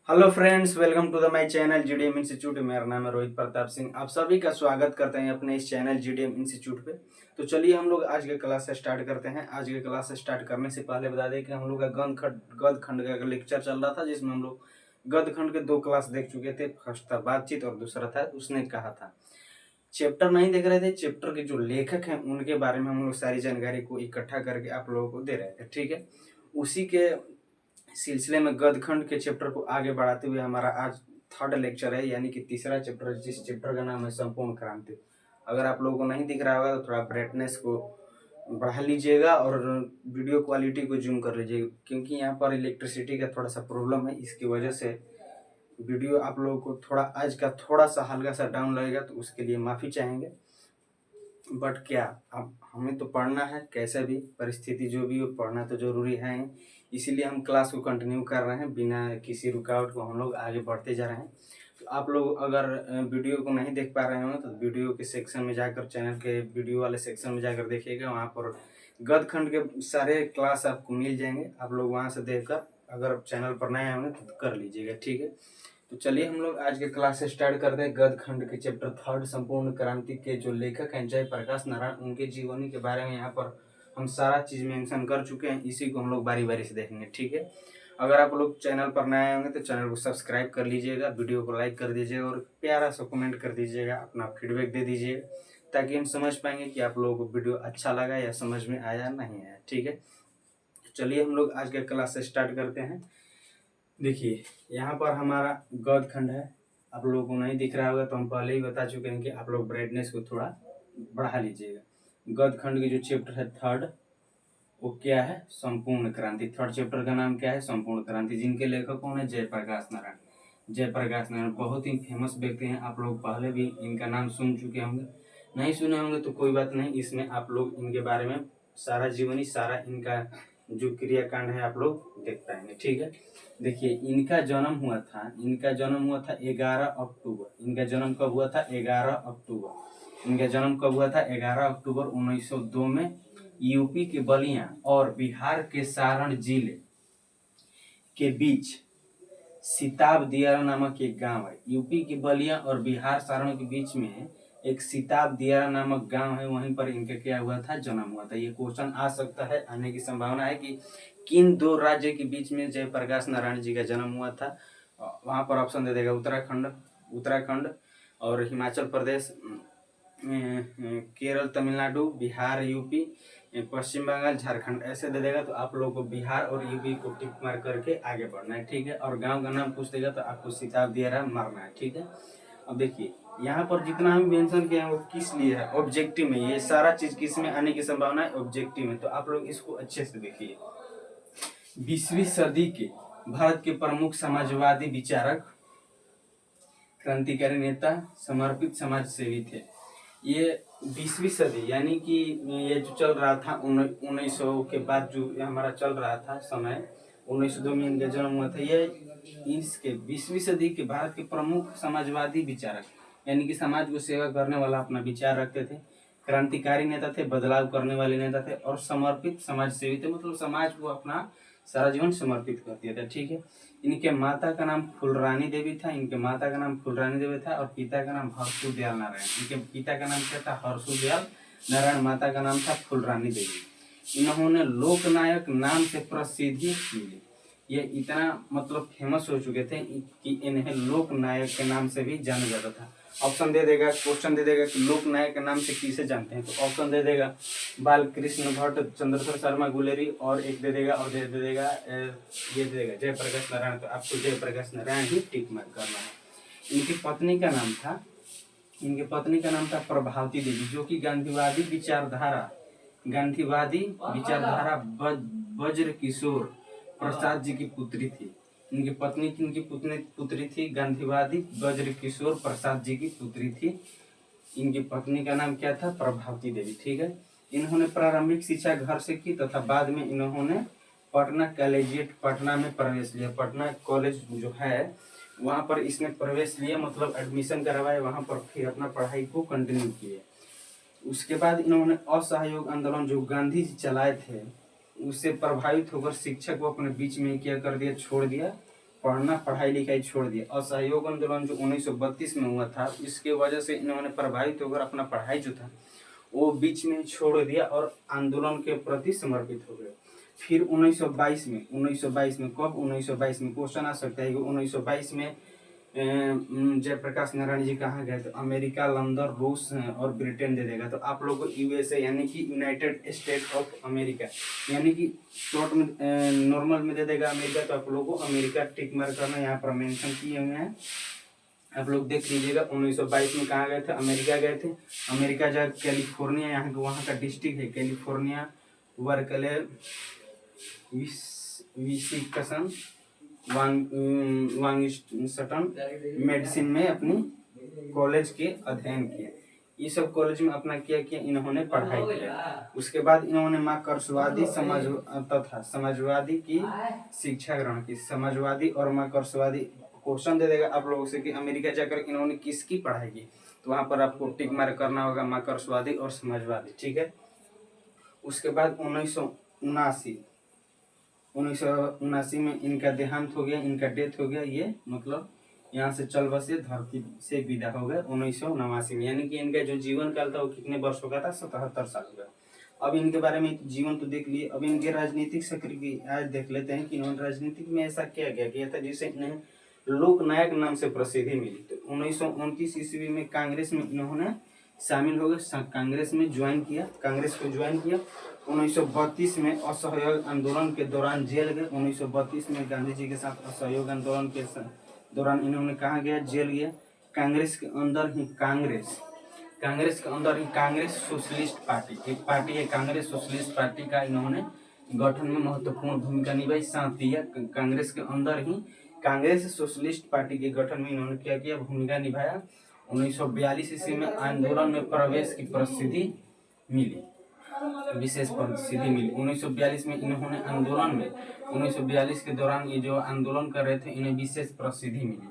Hello friends, welcome to the my channel GDM institute. मेरा नाम है रोहित प्रताप सिंह। आप सभी का स्वागत करते हैं अपने इस चैनल जीडीएम इंस्टीट्यूट पे। तो चलिए हम लोग आज के क्लास से स्टार्ट करते हैं। आज के क्लास से स्टार्ट करने से पहले बता दें कि हम लोग का गद खंड का लेक्चर चल रहा था, जिसमें हम लोग गद खंड के 2 क्लास देख चुके थे। फर्स्ट था बातचीत और दूसरा था उसने कहा था। चैप्टर नहीं देख रहे थे, चैप्टर के जो लेखक हैं उनके बारे में हम लोग सारी जानकारी को इकट्ठा करके आप लोगों को दे रहे थे। ठीक है, उसी के सिलसिले में गदखंड के चैप्टर को आगे बढ़ाते हुए हमारा आज थर्ड लेक्चर है, यानी कि तीसरा चैप्टर, जिस चैप्टर का नाम है संपूर्ण क्रांति। अगर आप लोगों को नहीं दिख रहा होगा तो थोड़ा ब्राइटनेस को बढ़ा लीजिएगा और वीडियो क्वालिटी को जूम कर लीजिएगा, क्योंकि यहाँ पर इलेक्ट्रिसिटी का थोड़ा सा प्रॉब्लम है। इसकी वजह से वीडियो आप लोगों को थोड़ा आज का थोड़ा सा हल्का सा डाउन लगेगा, तो उसके लिए माफ़ी चाहेंगे। बट क्या, अब हमें तो पढ़ना है, कैसे भी परिस्थिति जो भी हो, पढ़ना तो जरूरी है। इसीलिए हम क्लास को कंटिन्यू कर रहे हैं, बिना किसी रुकावट को हम लोग आगे बढ़ते जा रहे हैं। तो आप लोग अगर वीडियो को नहीं देख पा रहे हो तो वीडियो के सेक्शन में जाकर, चैनल के वीडियो वाले सेक्शन में जाकर देखिएगा। वहाँ पर गद खंड के सारे क्लास आपको मिल जाएंगे। आप लोग वहाँ से देखकर अगर चैनल पर नए होंगे तो कर लीजिएगा। ठीक है, तो चलिए हम लोग आज के क्लास से स्टार्ट करते हैं। गद खंड के चैप्टर थर्ड संपूर्ण क्रांति के जो लेखक हैं जयप्रकाश नारायण, उनके जीवनी के बारे में यहाँ पर हम सारा चीज मेंशन कर चुके हैं। इसी को हम लोग बारी बारी से देखेंगे। ठीक है, अगर आप लोग चैनल पर नए होंगे तो चैनल को सब्सक्राइब कर लीजिएगा, वीडियो को लाइक कर दीजिएगा और प्यारा सा कमेंट कर दीजिएगा, अपना फीडबैक दे दीजिएगा, ताकि हम समझ पाएंगे कि आप लोगों को वीडियो अच्छा लगा या समझ में आया नहीं आया। ठीक है, चलिए हम लोग आज के क्लास से स्टार्ट करते हैं। देखिए, यहाँ पर हमारा गद खंड है। आप लोगों को नहीं दिख रहा होगा तो हम पहले ही बता चुके हैं कि आप लोग ब्राइटनेस को थोड़ा बढ़ा लीजिएगा। गद खंड की जो चैप्टर है थर्ड, वो क्या है? संपूर्ण क्रांति। थर्ड चैप्टर का नाम क्या है? संपूर्ण क्रांति। जिनके लेखक कौन है? जयप्रकाश नारायण। जयप्रकाश नारायण बहुत ही फेमस व्यक्ति हैं। आप लोग पहले भी इनका नाम सुन चुके होंगे, नहीं सुने होंगे तो कोई बात नहीं, इसमें आप लोग इनके बारे में सारा जीवनी, सारा इनका जो क्रियाकांड है आप लोग देख पाएंगे। ठीक है, देखिए इनका जन्म हुआ था 11 अक्टूबर। इनका जन्म कब हुआ था? 11 अक्टूबर। इनका जन्म कब हुआ था? 11 अक्टूबर 1902 में यूपी के बलिया और बिहार के सारण जिले के बीच सिताब दियारा नामक एक गांव है। यूपी के बलिया और बिहार सारण के बीच में एक सिताब दियारा नामक गांव है, वहीं पर इनका क्या हुआ था? जन्म हुआ था। ये क्वेश्चन आ सकता है, आने की संभावना है कि किन 2 राज्य के बीच में जयप्रकाश नारायण जी का जन्म हुआ था। वहां पर ऑप्शन दे देगा उत्तराखंड और हिमाचल प्रदेश, केरल, तमिलनाडु, बिहार, यूपी, पश्चिम बंगाल, झारखंड, ऐसे दे देगा। तो आप लोगों को बिहार और यूपी को टिक मार करके आगे बढ़ना है। ठीक है, और गांव का नाम पूछ देगा तो आपको सिताब दियारा मारना है। ठीक है, अब देखिए यहाँ पर जितना हम मेंशन किए हैं वो किस लिए है? ऑब्जेक्टिव में। ये सारा चीज किस में आने की संभावना है? ऑब्जेक्टिव में। तो आप लोग इसको अच्छे से देखिए। 20वीं सदी के भारत के प्रमुख समाजवादी विचारक, क्रांतिकारी नेता, समर्पित समाज सेवी थे। ये 20वीं सदी यानी कि ये जो चल रहा था 1900 के बाद जो हमारा चल रहा था समय, 1902 में इनका जन्म हुआ था। ये इसके 20वीं सदी के भारत के प्रमुख समाजवादी विचारक, यानी कि समाज को सेवा करने वाला अपना विचार रखते थे, क्रांतिकारी नेता थे, बदलाव करने वाले नेता थे और समर्पित समाज सेवी थे। मतलब समाज को अपना सारा जीवन समर्पित कर दिया था। ठीक है, इनके माता का नाम फुलरानी देवी था। और पिता का नाम हर्षुदयाल नारायण। इनके पिता का नाम क्या था? हर्षुदयाल नारायण। माता का नाम था फुलरानी देवी। इन्होंने लोकनायक नाम से प्रसिद्धि मिली। ये इतना मतलब फेमस हो चुके थे कि इन्हें लोकनायक के नाम से भी जाना जाता था। ऑप्शन दे देगा, क्वेश्चन दे देगा कि लोकनायक के नाम से किसे जानते हैं, तो ऑप्शन दे देगा बाल कृष्ण भट्ट, चंद्रशेखर शर्मा गुलेरी, और एक दे देगा और दे देगा ये दे देगा जयप्रकाश नारायण। तो आपको जयप्रकाश नारायण ही टिक मार्क करना है। इनकी पत्नी का नाम था प्रभावती देवी, जो कि गांधीवादी विचारधारा वज्र किशोर प्रसाद जी की पुत्री थी। इनकी पुत्री थी, गांधीवादी वज्र किशोर प्रसाद जी की पुत्री थी। इनकी पत्नी का नाम क्या था? प्रभावती देवी। ठीक है, इन्होंने प्रारंभिक शिक्षा घर से की तथा बाद में इन्होंने पटना कॉलेजिएट पटना में प्रवेश लिया। पटना कॉलेज जो है वहाँ पर इसने प्रवेश लिया, मतलब एडमिशन करवाया, वहाँ पर फिर अपना पढ़ाई को कंटिन्यू किए। उसके बाद इन्होंने असहयोग आंदोलन जो गांधी जी चलाए थे उससे प्रभावित होकर शिक्षा को अपने बीच में क्या कर दिया? छोड़ दिया, पढ़ना पढ़ाई लिखाई छोड़ दिया। असहयोग आंदोलन जो 1932 में हुआ था, इसके वजह से इन्होंने प्रभावित होकर अपना पढ़ाई जो था वो बीच में छोड़ दिया और आंदोलन के प्रति समर्पित हो गए। फिर 1922 में कब 1922 में क्वेश्चन आ सकता है कि 1922 में जयप्रकाश नारायण जी कहाँ गए? तो अमेरिका, लंदन, रूस और ब्रिटेन दे देगा। तो आप लोग को यूएसए यानी कि यूनाइटेड स्टेट ऑफ अमेरिका यानी कि शॉर्ट में नॉर्मल में दे देगा अमेरिका। तो आप लोग को अमेरिका टिक मार्क करना, यहाँ पर मेंशन किए हुए हैं, आप लोग देख लीजिएगा। 1922 में कहाँ गए थे? अमेरिका गए थे। अमेरिका जा कैलिफोर्निया, यहाँ वहाँ का डिस्ट्रिक्ट है कैलिफोर्निया, वर्कले, विस्कसन, वांगिस्टन मेडिसिन में अपनी कॉलेज के अध्ययन किए। ये सब कॉलेज में अपना किया इन्होंने पढ़ाई किया। उसके बाद इन्होंने मार्क्सवादी तथा समाजवादी की शिक्षा ग्रहण की। समाजवादी और मार्क्सवादी क्वेश्चन दे देगा आप लोगों से कि अमेरिका जाकर इन्होंने किसकी पढ़ाई की, तो वहां पर आपको टिक मार्क करना होगा मार्क्सवादी और समाजवादी, ठीक है। उसके बाद 1979 में इनका देहांत हो गया, इनका डेथ हो गया। ये मतलब यहाँ से चल बसे, धरती से विदा हो गए 1989 में। यानी कि इनका जो जीवन काल था वो कितने वर्षों का था? 77 साल का। अब इनके बारे में जीवन तो देख लिए, अब इनके राजनीतिक सक्रिय की आज देख लेते हैं कि इन्होंने राजनीतिक में ऐसा क्या किया था जिससे इन्हें लोकनायक नाम से प्रसिद्धि मिली। तो 1929 ईस्वी में कांग्रेस में इन्होंने शामिल हो गए, कांग्रेस में ज्वाइन किया, कांग्रेस को ज्वाइन किया। 1932 में असहयोग आंदोलन के दौरान जेल गए। 1932 में गांधी जी के साथ असहयोग आंदोलन के दौरान इन्होंने कहाँ गया? जेल गया। कांग्रेस के अंदर ही कांग्रेस सोशलिस्ट पार्टी, एक पार्टी है कांग्रेस सोशलिस्ट पार्टी का, इन्होंने गठन में महत्वपूर्ण भूमिका निभाई, साथ दिया। कांग्रेस के अंदर ही कांग्रेस सोशलिस्ट पार्टी के गठन में इन्होंने क्या किया? भूमिका निभाया। 1942 ईस्वी में आंदोलन में प्रवेश की प्रसिद्धि मिली, विशेष प्रसिद्धि मिली। 1942 में इन्होंने आंदोलन में 1942 के दौरान ये जो आंदोलन कर रहे थे इन्हें विशेष प्रसिद्धि मिली,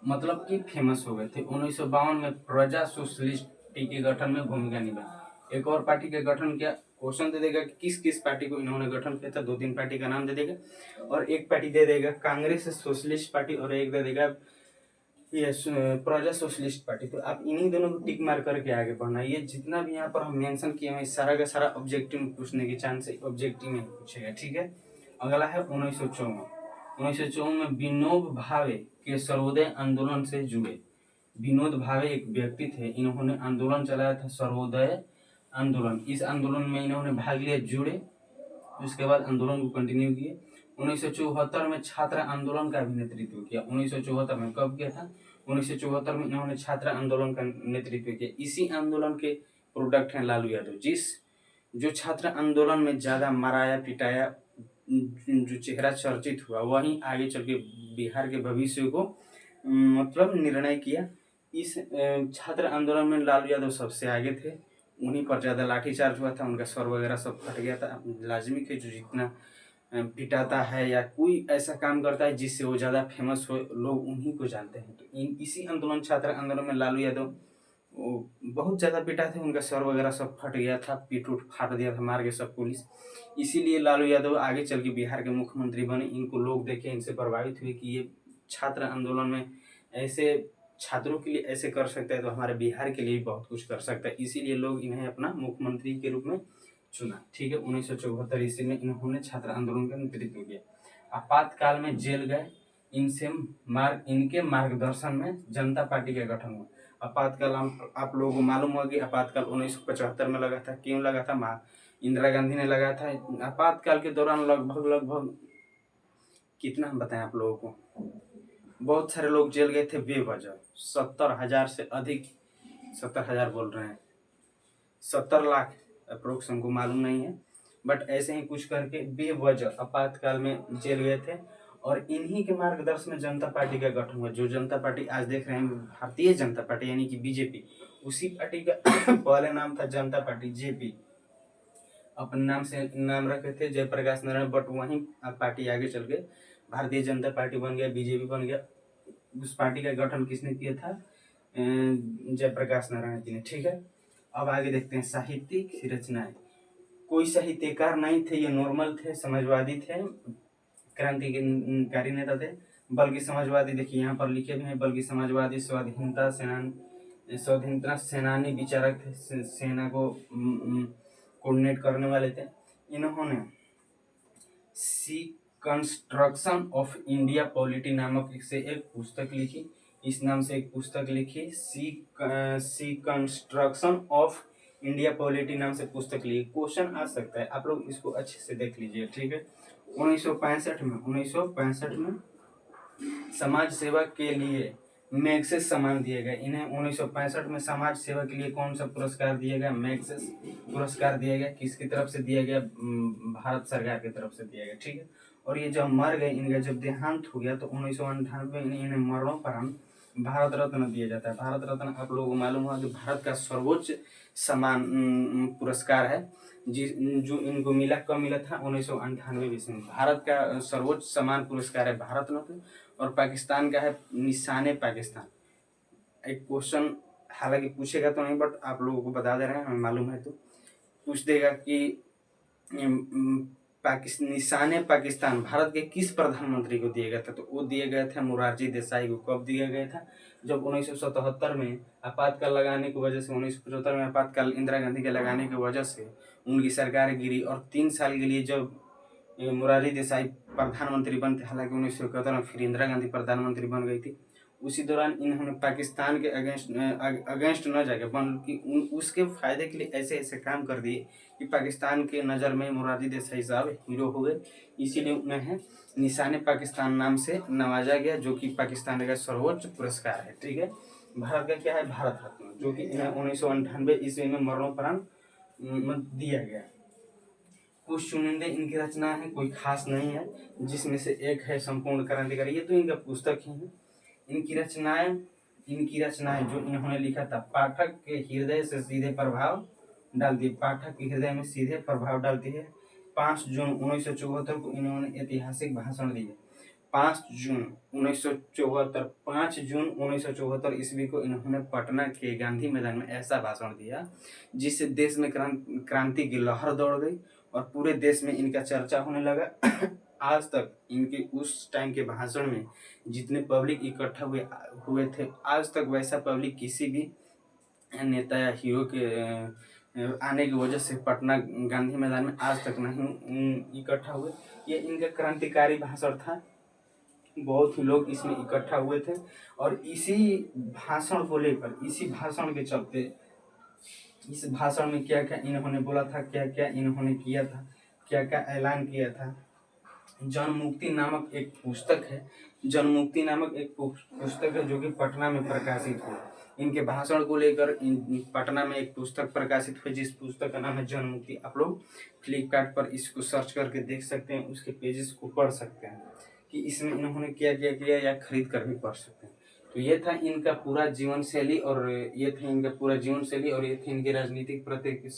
मतलब कि फेमस हो गए थे। 1952 में प्रजा सोशलिस्ट पार्टी के गठन में भूमिका निभाई। एक और पार्टी का गठन किया। क्वेश्चन दे देगा किस किस पार्टी को इन्होंने गठन किया था, 2-3 पार्टी का नाम दे देगा, और एक पार्टी दे देगा कांग्रेस सोशलिस्ट पार्टी और एक दे देगा ये प्रजा सोशलिस्ट पार्टी। तो आप इन्हीं दोनों को टिक मार करके आगे बढ़ना। ये जितना भी यहाँ पर हम मेंशन किए हैं सारा का सारा ऑब्जेक्टिव में पूछने की चांस है, ऑब्जेक्टिव में पूछेगा, ठीक है। अगला है 1954 में विनोद भावे के सर्वोदय आंदोलन से जुड़े। विनोद भावे एक व्यक्ति थे, इन्होंने आंदोलन चलाया था सर्वोदय आंदोलन। इस आंदोलन में इन्होंने भाग लिया, जुड़े, उसके बाद आंदोलन को कंटिन्यू किए। 1974 में छात्र आंदोलन का भी नेतृत्व किया। 1974 में कब किया था? 1974 में इन्होंने छात्र आंदोलन का नेतृत्व किया। इसी आंदोलन के प्रोडक्ट हैं लालू यादव। जो छात्र आंदोलन में ज्यादा मराया पिटाया, जो चेहरा चर्चित हुआ, वहीं आगे चल के बिहार के भविष्य को मतलब निर्णय किया। इस छात्र आंदोलन में लालू यादव सबसे आगे थे, उन्हीं पर ज्यादा लाठीचार्ज हुआ था, उनका सर वगैरह सब फट गया था। लाजमी थे, जो जितना पिटाता है या कोई ऐसा काम करता है जिससे वो ज्यादा फेमस हो, लोग उन्हीं को जानते हैं। तो इसी आंदोलन, छात्र आंदोलन में लालू यादव वो बहुत ज्यादा पिटा थे, उनका सर वगैरह सब फट गया था, पीठ उठ फाट दिया था मार के सब पुलिस। इसीलिए लालू यादव आगे चल के बिहार के मुख्यमंत्री बने। इनको लोग देखे, इनसे प्रभावित हुए कि ये छात्र आंदोलन में ऐसे छात्रों के लिए ऐसे कर सकता है तो हमारे बिहार के लिए बहुत कुछ कर सकता है, इसीलिए लोग इन्हें अपना मुख्यमंत्री के रूप में चुना, ठीक है। 1974 ईस्वी में इन्होंने छात्र आंदोलन का नेतृत्व किया। आपातकाल में जेल गए, इनके मार्गदर्शन में जनता पार्टी का गठन हुआ। आपातकाल आप लोगों को मालूम होगा कि आपातकाल 1975 में लगा था। क्यों लगा था? इंदिरा गांधी ने लगाया था। आपातकाल के दौरान लगभग कितना हम बताएं आप लोगों को, बहुत सारे लोग जेल गए थे बेवजह। 70,000 से अधिक, 70,000 बोल रहे हैं, 70 लाख अप्रोक्स, हमको मालूम नहीं है, बट ऐसे ही कुछ करके बेवजह आपातकाल में जेल गए थे। और इन्हीं के मार्गदर्शन में जनता पार्टी का गठन हुआ। जो जनता पार्टी आज देख रहे हैं भारतीय जनता पार्टी यानी कि बीजेपी, उसी पार्टी का पहले नाम था जनता पार्टी, जेपी अपने नाम से नाम रखे थे, जयप्रकाश नारायण, बट वहीं पार्टी आगे चल के भारतीय जनता पार्टी बन गया, बीजेपी बन गया। उस पार्टी का गठन किसने किया था? जयप्रकाश नारायण जी ने, ठीक है। अब आगे देखते हैं साहित्यिक रचनाएं। कोई साहित्यकार नहीं थे, ये नॉर्मल थे, समाजवादी थे, क्रांतिकारी नेता थे। बल्कि समाजवादी, देखिए यहाँ पर लिखे भी हैं, बल्कि समाजवादी स्वाधीनता सेनानी विचारक थे, सेना को कोऑर्डिनेट करने वाले थे। इन्होंने सी कंस्ट्रक्शन ऑफ इंडिया पॉलिटी नामक से एक पुस्तक लिखी। इस नाम से एक पुस्तक लिखी, सी कंस्ट्रक्शन ऑफ इंडिया पॉलिटी नाम से पुस्तक लिखी। क्वेश्चन आ सकता है, आप लोग इसको अच्छे से देख लीजिए, ठीक है। 1965 में समाज सेवा के लिए मैग्सेस सम्मान दिए गए इन्हें। 1965 में समाज सेवा के लिए कौन सा पुरस्कार दिया गया? मैग्सेस पुरस्कार दिया गया। किसकी तरफ से दिया गया? भारत सरकार की तरफ से दिया गया, ठीक है। और ये जब मर गए, इनका जब देहांत हो गया तो 1998 में इन्हें मरणोपरांत भारत रत्न दिया जाता है। भारत रत्न आप लोगों को मालूम होगा कि भारत का सर्वोच्च सम्मान पुरस्कार है, जो इनको मिला, कब मिला था? 1998 में। भारत का सर्वोच्च सम्मान पुरस्कार है भारत रत्न, और पाकिस्तान का है निशाने पाकिस्तान। एक क्वेश्चन हालांकि पूछेगा तो नहीं, बट आप लोगों को बता दे रहे हैं, हमें मालूम है तो पूछ देगा कि निशाने पाकिस्तान भारत के किस प्रधानमंत्री को दिया गया था? तो वो दिया गया था मोरारजी देसाई को। कब दिया गया था? जब 1977 में आपातकाल लगाने की वजह से, 1975 में आपातकाल इंदिरा गांधी के लगाने की वजह से उनकी सरकार गिरी, और 3 साल के लिए जब मोरारजी देसाई प्रधानमंत्री बनते, हालांकि 1971 में फिर इंदिरा गांधी प्रधानमंत्री बन गई थी, उसी दौरान इन्होंने पाकिस्तान के अगेंस्ट न जाके बल्कि उसके फायदे के लिए ऐसे ऐसे काम कर दिए कि पाकिस्तान के नज़र में मोरारजी देसाई साहब हीरो हो गए। इसीलिए उन्हें निशाने पाकिस्तान नाम से नवाजा गया, जो कि पाकिस्तान का सर्वोच्च पुरस्कार है, ठीक है। भारत का क्या है? भारत रत्न, जो कि इन्हें 1998 ईस्वी में मरणोपरांत दिया गया। कुछ चुनिंदे इनकी रचना है, कोई खास नहीं है, जिसमें से एक है संपूर्ण क्रांतिकारी। ये तो इनका पुस्तक ही है। इनकी रचनाएं जो इन्होंने लिखा था, पाठक के हृदय से सीधे प्रभाव डालती है, पाठक के हृदय में सीधे प्रभाव डालती है। 5 जून 1974 को इन्होंने ऐतिहासिक भाषण दिए। 5 जून 1974 ईस्वी को इन्होंने पटना के गांधी मैदान में ऐसा भाषण दिया जिससे देश में क्रांति की लहर दौड़ गई और पूरे देश में इनका चर्चा होने लगा। आज तक इनके उस टाइम के भाषण में जितने पब्लिक इकट्ठा हुए थे, आज तक वैसा पब्लिक किसी भी नेता या हीरो के आने की वजह से पटना गांधी मैदान में आज तक नहीं इकट्ठा हुए। ये इनका क्रांतिकारी भाषण था, बहुत ही लोग इसमें इकट्ठा हुए थे, और इसी भाषण को लेकर, इसी भाषण के चलते, इस भाषण में क्या क्या इन्होंने बोला था, क्या क्या इन्होंने किया था, क्या क्या ऐलान किया था। जनमुक्ति नामक एक पुस्तक है, जनमुक्ति नामक एक पुस्तक है जो कि पटना में प्रकाशित हुई। इनके भाषण को लेकर पटना में एक पुस्तक प्रकाशित हुई, जिस पुस्तक का नाम है जनमुक्ति। आप लोग फ्लिपकार्ट पर इसको सर्च करके देख सकते हैं, उसके पेजेस को पढ़ सकते हैं कि इसमें इन्होंने क्या क्या किया, या खरीद कर भी पढ़ सकते हैं। तो ये था इनका पूरा जीवन शैली, और ये थी इनका पूरा जीवन शैली, और ये थी इनकी राजनीतिक प्रति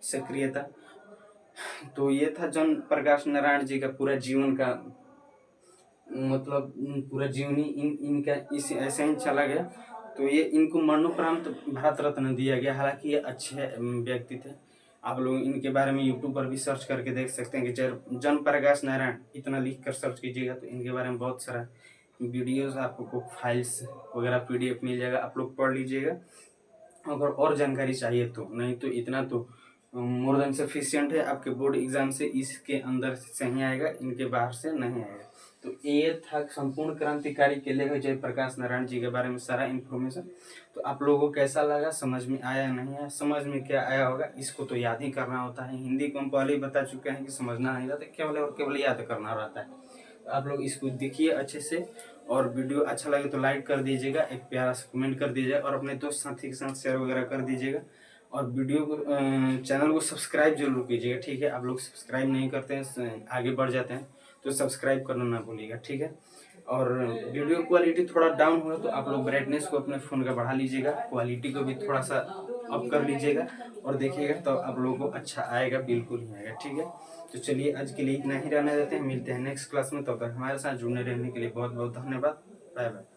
सक्रियता। तो ये था जन प्रकाश नारायण जी का पूरा जीवन का, मतलब पूरा जीवनी इनका इस ऐसे ही चला गया। तो ये इनको मरणोपरांत भारत रत्न दिया गया। हालांकि ये अच्छे व्यक्ति थे, आप लोग इनके बारे में यूट्यूब पर भी सर्च करके देख सकते हैं कि जन प्रकाश नारायण इतना लिख कर सर्च कीजिएगा तो इनके बारे में बहुत सारा वीडियोस, आपको फाइल्स वगैरह PDF मिल जाएगा, आप लोग पढ़ लीजिएगा। अगर और जानकारी चाहिए तो, नहीं तो इतना तो मोर देन सफिशिएंट है। आपके बोर्ड एग्जाम से इसके अंदर से ही आएगा, इनके बाहर से नहीं आएगा। तो ये था संपूर्ण क्रांतिकारी के लिए जयप्रकाश नारायण जी के बारे में सारा इन्फॉर्मेशन। तो आप लोगों को कैसा लगा, समझ में आया नहीं आया? समझ में क्या आया होगा, इसको तो याद ही करना होता है। हिंदी को हम पहले ही बता चुके हैं कि समझना नहीं रहता, केवल और केवल याद करना रहता है। तो आप लोग इसको देखिए अच्छे से, और वीडियो अच्छा लगे तो लाइक कर दीजिएगा, एक प्यारा सा कमेंट कर दीजिएगा, और अपने दोस्त साथी के साथ शेयर वगैरह कर दीजिएगा। और वीडियो को चैनल को सब्सक्राइब जरूर कीजिएगा, ठीक है। आप लोग सब्सक्राइब नहीं करते हैं, आगे बढ़ जाते हैं, तो सब्सक्राइब करना ना भूलिएगा, ठीक है। और वीडियो क्वालिटी थोड़ा डाउन हो तो आप लोग ब्राइटनेस को अपने फ़ोन का बढ़ा लीजिएगा, क्वालिटी को भी थोड़ा सा अप कर लीजिएगा, और देखिएगा तो आप लोगों को अच्छा आएगा, बिल्कुल ही आएगा, ठीक है। तो चलिए आज के लिए इतना ही रहने देते हैं, मिलते हैं नेक्स्ट क्लास में। तब तक हमारे साथ जुड़ने रहने के लिए बहुत बहुत धन्यवाद। Bye bye.